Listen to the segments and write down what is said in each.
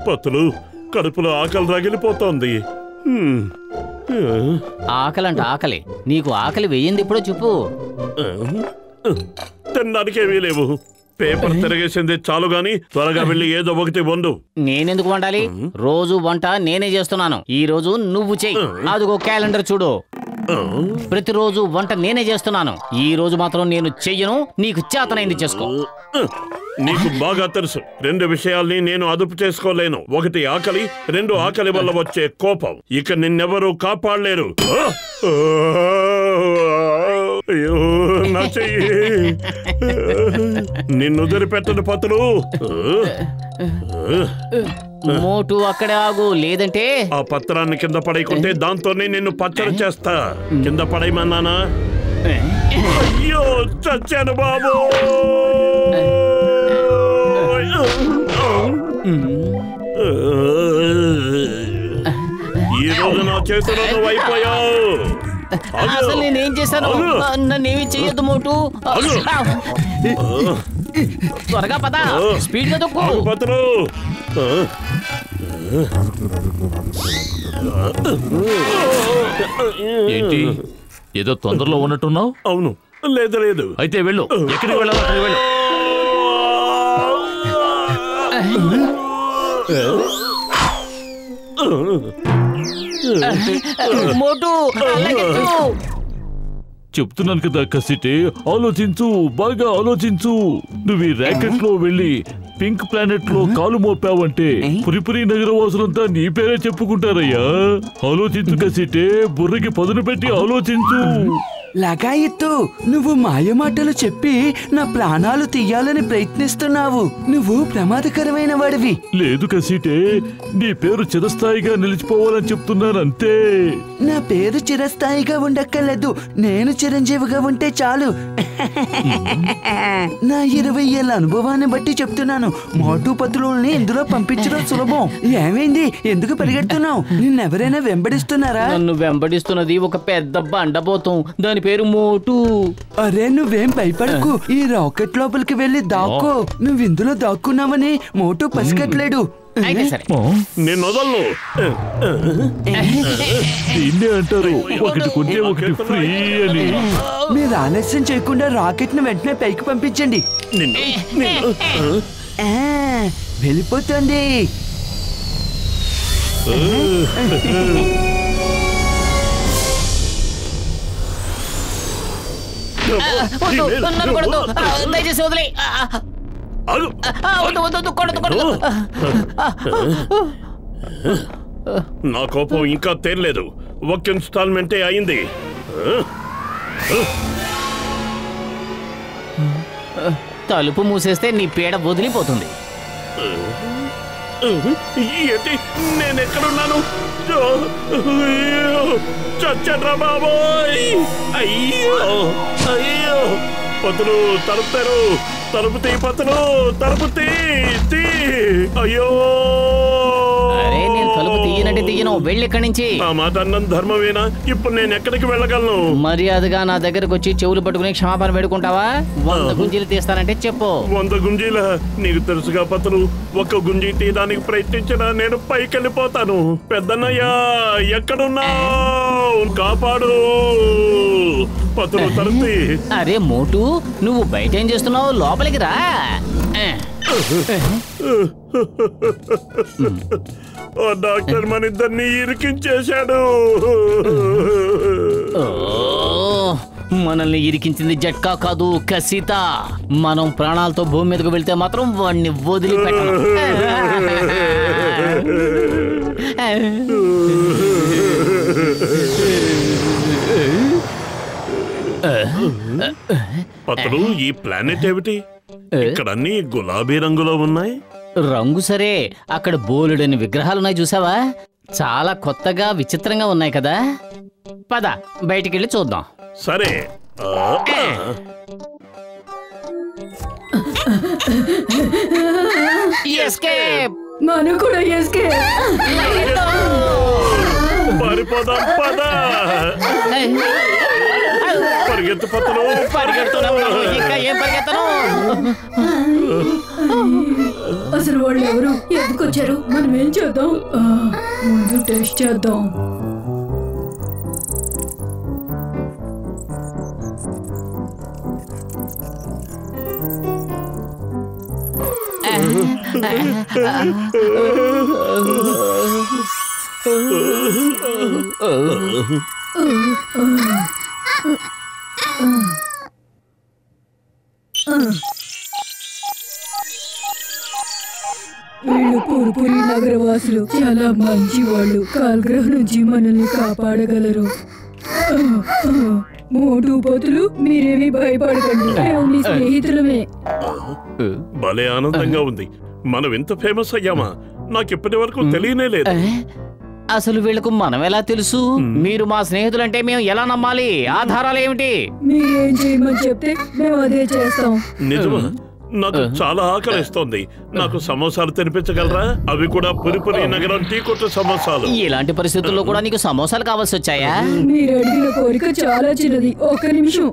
పతులు కడుపులో ఆకలి రగిలిపోతోంది. ఆకలంట ఆకలి. నీకు ఆకలి వేయింది ఎప్పుడో చెప్పు. తినడానికేమీ లేవు. పేపర్ తిరగేసింది చాలు గాని త్వరగా వెళ్ళి ఏదో ఒకటి వండు. నేనెందుకు వండాలి? రోజు వంట నేనే చేస్తున్నాను. ఈ రోజు నువ్వు చెయ్యి. అదిగో క్యాలెండర్ చూడు. ప్రతిరోజు వంట నేనే చేస్తున్నాను. ఈ రోజు మాత్రం నేను చెయ్యను. నీకు చేతనైంది చేసుకో. నీకు బాగా తెలుసు, రెండు విషయాల్ని నేను అదుపు చేసుకోలేను. ఒకటి ఆకలి, రెండు ఆకలి వల్ల వచ్చే కోపం. ఇక నిన్నెవరూ కాపాడలేరు. అయ్యో నా చెయ్యి, నిన్ను వదిలిపెట్టను పతులు. మోటు అక్కడే ఆగు, లేదంటే ఆ పత్రాన్ని కింద పడేయకుంటే దాంతోనే నిన్ను పచ్చడి చేస్తా. కింద పడేయమన్నానా? అయ్యో చచ్చాను బాబు. ఈ రోజు నా చేతిలో నువ్వు అయిపోయావు. అసలు నేనేం చేశాను? నన్నేమి చెయ్యొద్దు మోటు. త్వరగా పద, స్పీడ్ గా తొక్కు. పత్రు ఏంటి ఏదో తొందరలో ఉన్నట్టున్నావు? అవును. లేదు లేదు. అయితే వెళ్ళు. ఎక్కడికి వెళ్ళాలి అక్కడికి వెళ్ళు. మోటు చెప్తున్నాను కదా కసిటే, ఆలోచించు, బాగా ఆలోచించు. నువ్వు ఈ ర్యాకెట్ లో వెళ్ళి పింక్ ప్లానెట్ లో కాలు మోపావంటే పురిపురి నగరవాసులంతా నీ పేరే చెప్పుకుంటారయ్యా. ఆలోచించు కసిటే, బుర్రకి పదును పెట్టి ఆలోచించు. లగాయత్తు, నువ్వు మాయమాటలు చెప్పి నా ప్రాణాలు తీయాలని ప్రయత్నిస్తున్నావు. నువ్వు ప్రమాదకరమైన వాడివి. లేదు కసిటే, నీ పేరు చిరస్థాయిగా నిలిచిపోవాలని చెప్తున్నాను అంతే. నా పేరు చిరస్థాయిగా ఉండక్కర్లేదు, నేను చిరంజీవిగా ఉంటే చాలు. నా 20 ఏళ్ల అనుభవాన్ని బట్టి చెప్తున్నాను. మోటు పతులని ఇందులో పంపించడం సులభం. ఏమైంది? ఎందుకు పరిగెడుతున్నావు? నిన్నెవరైనా వెంబడిస్తున్నారా? నన్ను వెంబడిస్తున్నది ఒక పెద్ద బండబోతం. దాని పేరు మోటు. అరే నువ్వేం భయపడకు. ఈ రాకెట్ లోపలికి వెళ్ళి దాక్కో. నువ్వు ఇందులో దాక్కున్నావని మోటు పసిగట్లేడు. నేను వదలను. దీన్నే అంటారు ఒకటి కొంటే ఒకటి ఫ్రీ అని. మీరు ఆలస్యం చేయకుండా రాకెట్ ను వెంటనే పైకి పంపించండి. వెళ్ళిపోతుంది. దయచేసి వదిలే. నా కోపం ఇంకా తేరలేదు. ఒక్క ఇన్స్టాల్మెంటే అయింది. తలుపు మూసేస్తే నీ పీడ వదిలిపోతుంది. ఏంటి? నేనెక్కడున్నాను? చచ్చట్రా బాబోయ్. అయ్యో అయ్యో. పతులు తలుపుతారు. తలుపు తీ పతులు, తలుపు తీ. అయ్యో అరే నేను తలుపు తీయనంటే తీయను. వెళ్ళి ఇక్కడి నుంచి. ఆ మాట అన్నం ధర్మమేనా? ఇప్పుడు నేను ఎక్కడికి వెళ్ళగలను? మర్యాదగా నా దగ్గరకు వచ్చి చెవులు పట్టుకుని క్షమాపణ పెట్టుకుంటావా? 100 గుంజీలు తీస్తానంటే చెప్పు. 100 గుంజీల? నీకు తెలుసుగా పతులు, ఒక్క గుంజీ తీయడానికి ప్రయత్నించినా నేను పైకి వెళ్ళిపోతాను. పెద్దన్నయ్యా ఎక్కడున్నావు? కాపాడు పతులు. తలుపు. అరే మోటు, నువ్వు బయట ఏం చేస్తున్నావు? లోపలికి రా. డాక్టర్ మన ఇద్దరిని ఇరికించేశాడు. మనల్ని ఇరికించింది జట్కా కాదు, కసిత. మనం ప్రాణాలతో భూమి మీదకు వెళ్తే మాత్రం వాడిని వదిలిపెట్టను. పతులు, ఈ ప్లానెట్ ఏమిటి? ఇక్కడ అన్ని గులాబీ రంగులో ఉన్నాయి. రంగు సరే, అక్కడ బోలెడని విగ్రహాలున్నాయి చూసావా? చాలా కొత్తగా విచిత్రంగా ఉన్నాయి కదా. పద బయటికి వెళ్ళి చూద్దాం. సరే. ఎస్కేప్. మనం కూడా ఎస్కేప్. వెళ్ళిపోదాం పద. పరిగెత్తు పత్తులు, అసలు వాళ్ళు ఎవరు, ఎందుకు వచ్చారు? మనం ఏం చేద్దాం? ముందు టెస్ట్ చేద్దాం. వీళ్ళు పూర్పురి నగరవాసులు, చాలా మంచి వాళ్ళు. కాల్గ్రహం నుంచి మనల్ని కాపాడగలరు. మోటు పతులు, మీరేమి భయపడకండి, మేము మీ స్నేహితులమే. భలే ఆనందంగా ఉంది. మనం ఎంత ఫేమస్ అయ్యామా? నాకు ఇప్పటి వరకు తెలియనే లేదు. అసలు వీళ్ళకు మనం ఎలా తెలుసు? మీరు మా స్నేహితులంటే మేము ఎలా నమ్మాలి? ఆధారాలు ఏమిటి? మీరేం చేయమని చెప్తే మేము అదే చేస్తాం. నిజమా? నాకు చాలా ఆకలిస్తోంది. నాకు సమోసాలు తినిపించగలరా? అవి కూడా పురిపురి నగరం టీ కొట్టు సమోసాలు. ఇలాంటి పరిస్థితుల్లో కూడా నీకు సమోసాలు కావాల్సి వచ్చాయా? మీరు అడిగిన కోరిక చాలా చిన్నది. ఒక్క నిమిషం.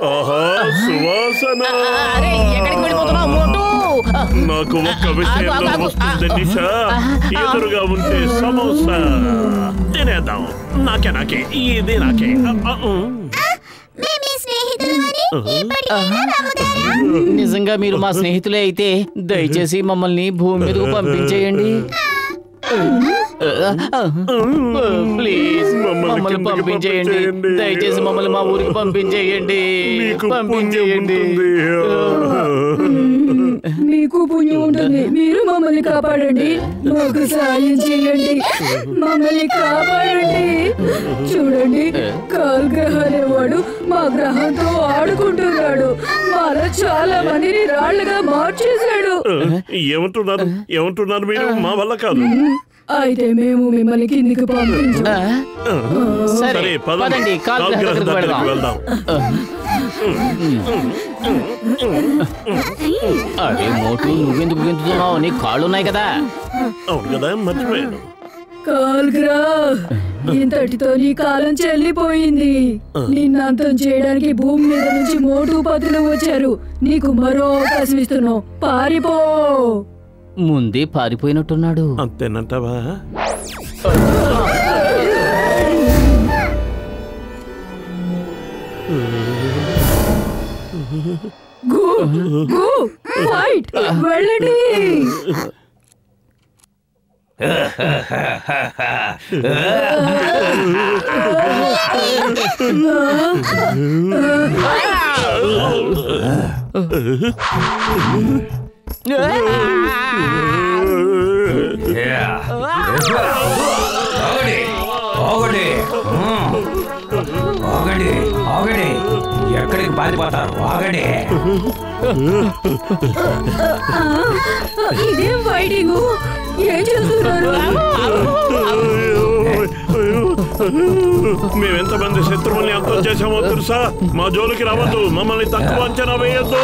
ఆహా, సువాసన. నాకు ఒక్క విషయంలో వస్తుంది నిషా. ఎదురుగా ఉంటే సమోసా తినేద్దాం. నాకే ఇది నాకే. నిజంగా మీరు మా స్నేహితులే అయితే దయచేసి మమ్మల్ని భూమి మీదకు పంపించేయండి. ప్లీజ్ మమ్మల్ని పంపించేయండి. దయచేసి మమ్మల్ని మా ఊరికి పంపించేయండి. పంపించేయండి. మీకు పుణ్యం ఉంటుంది. మీరు మమ్మల్ని కాపాడండి. మాకు సాయం చేయండి. మమ్మల్ని కాపాడండి. చూడండి, కాల్గ్రహం అనేవాడు మా గ్రహంతో ఆడుకుంటున్నాడు. మాలో చాలా మందిని రాళ్లుగా మార్చేశాడు. ఏమంటున్నారు మీరు? మా వల్ల కాదు. అయితే మేము మిమ్మల్ని కిందికి పంపించాం. సరే పదండి, కాల్గ్రహం దగ్గరికి వెళ్దాం. అరే మోటు, నువ్వెందుకు గెంతుతున్నావు? నీ కాళ్ళున్నాయి కదా. అవును కదా, మర్చిపోయాను. కాల్గ్రహ్, ఇంతటితో నీ కాలం చెల్లిపోయింది. నిన్నంతం చేయడానికి భూమి మీద నుంచి మోటు పతులు వచ్చారు. నీకు మరో అవకాశం ఇస్తున్నావు. పారిపో. ముందే పారిపోయినట్టున్నాడు. అంతేనంటావా? ఫైట్, వెళ్ళండి. ఎక్కడికి పారిపోతారు? ఆగండి. ఇదేం ఫైటింగ్? ఏం చేస్తున్నారు? మేమెంతమంది శత్రువుల్ని అంతం చేశామో తెలుసా? మా జోలికి రావద్దు. మమ్మల్ని తక్కువ అంచనా వేయద్దు.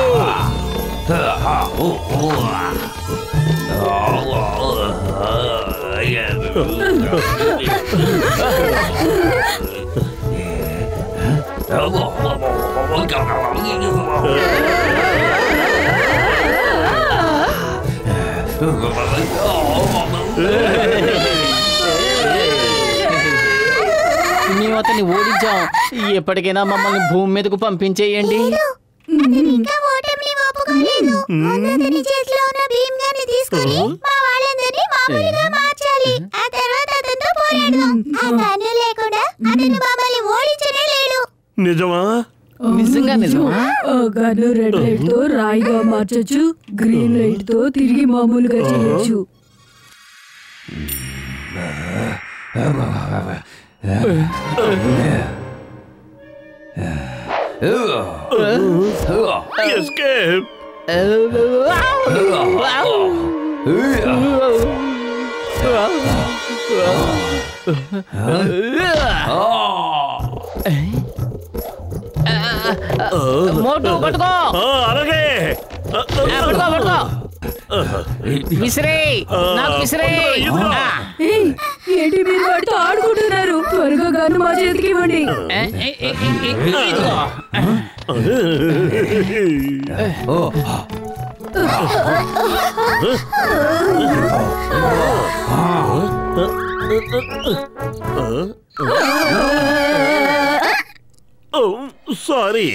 మేము అతన్ని ఓడించాం. ఎప్పటికైనా మమ్మల్ని భూమి మీదకు పంపించేయండి. నిజమా? నిజంగా నిజమా? గన్ను రెడ్ లైట్ తో రాయిగా మార్చొచ్చు, గ్రీన్ లైట్ తో తిరిగి మామూలుగా చేయొచ్చు. Escape! మోటు పట్టుకో. అలాగే పట్టుకో పట్టుకో. విసిరే నాకు విసిరే. ఏయ్, ఏంటి మీరు వాటితో ఆడుకుంటున్నారు? త్వరగా గన్ను మా చేతికి ఇవ్వండి. సారీ.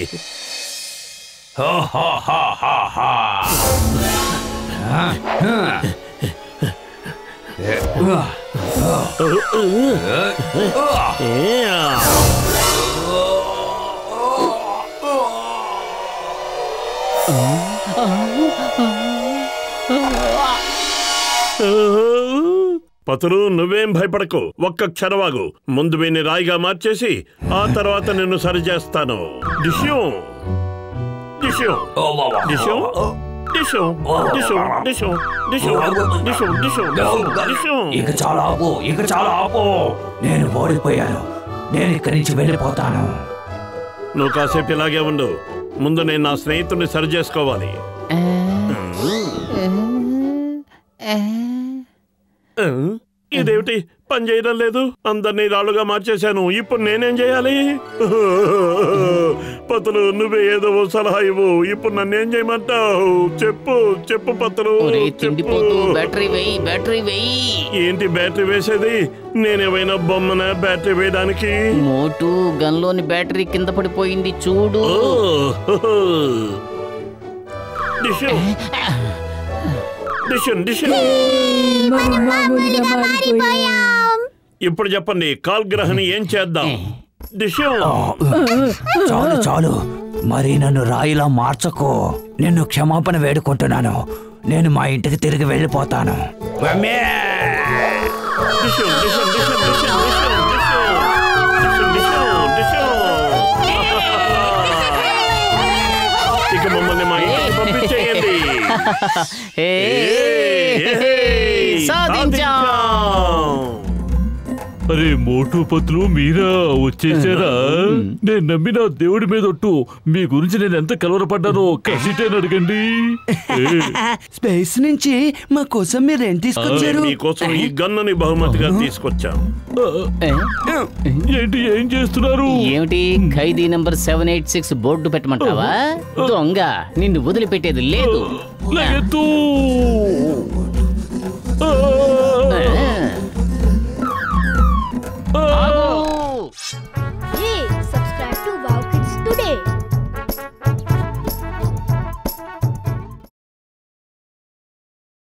పతులు, నువ్వేం భయపడకు. ఒక్క క్షణవాగు. ముందు వీని రాయిగా మార్చేసి ఆ తర్వాత నిన్ను సరి చేస్తాను. డిష్యూ డిష్యూ డిష్యూ డిష్యూ డిష్యూ డిష్యూ డిష్యూ డిష్యూ డిష్యూ డిష్యూ. ఇక చాలా ఆపు, ఇక చాలా ఆపు. నేను ఓడిపోయాను. నేను ఇక్కడి నుంచి వెళ్ళిపోతాను. నువ్వు కాసేపు ఇలాగే ఉండు. ముందు నేను నా స్నేహితుడిని సరి చేసుకోవాలి. ఇదేమిటి పని చేయడం లేదు? అందరినీ రాళ్ళుగా మార్చేశాను. ఇప్పుడు నేనేం చేయాలి? పతులు, నువ్వే ఏదో సలహా ఇవ్వు. ఇప్పుడు నన్నేం చేయమంటావు? చెప్పు చెప్పు పతులు. ఏంటి బ్యాటరీ వేసేది? నేనేమైనా బొమ్మన బ్యాటరీ వేయడానికి? మోటు, గన్లోని బ్యాటరీ కింద పడిపోయింది చూడు. ఇప్పుడు చెప్పండి, కాల్ గ్రహని ఏం చేద్దాం? చాలు చాలు, మరి నన్ను రాయిలా మార్చకు. నిన్ను క్షమాపణ వేడుకుంటున్నాను. నేను మా ఇంటికి తిరిగి వెళ్ళిపోతాను. ఇక మమ్మల్ని మా ఇంటికి పంపించేయండి. అరే మోటు పతులు, మీరా వచ్చేసారా? నేను నమ్మిన దేవుడి మీద ఒట్టు, మీ గురించి నేను ఎంత కలవరపడ్డానో కసిటేని అడగండి. స్పేస్ నుంచి మా కోసం మీరు ఏం తీసుకొచ్చారు? మీకోసం ఈ గన్నుని బహుమతిగా తీసుకొచ్చాం. ఏంటి, ఏం చేస్తున్నారు? ఏమిటి, ఖైదీ నంబర్ 786 బోర్డు పెట్టమంటావా? దొంగ, నిన్ను వదిలిపెట్టేది లేదు. లగెత్తు.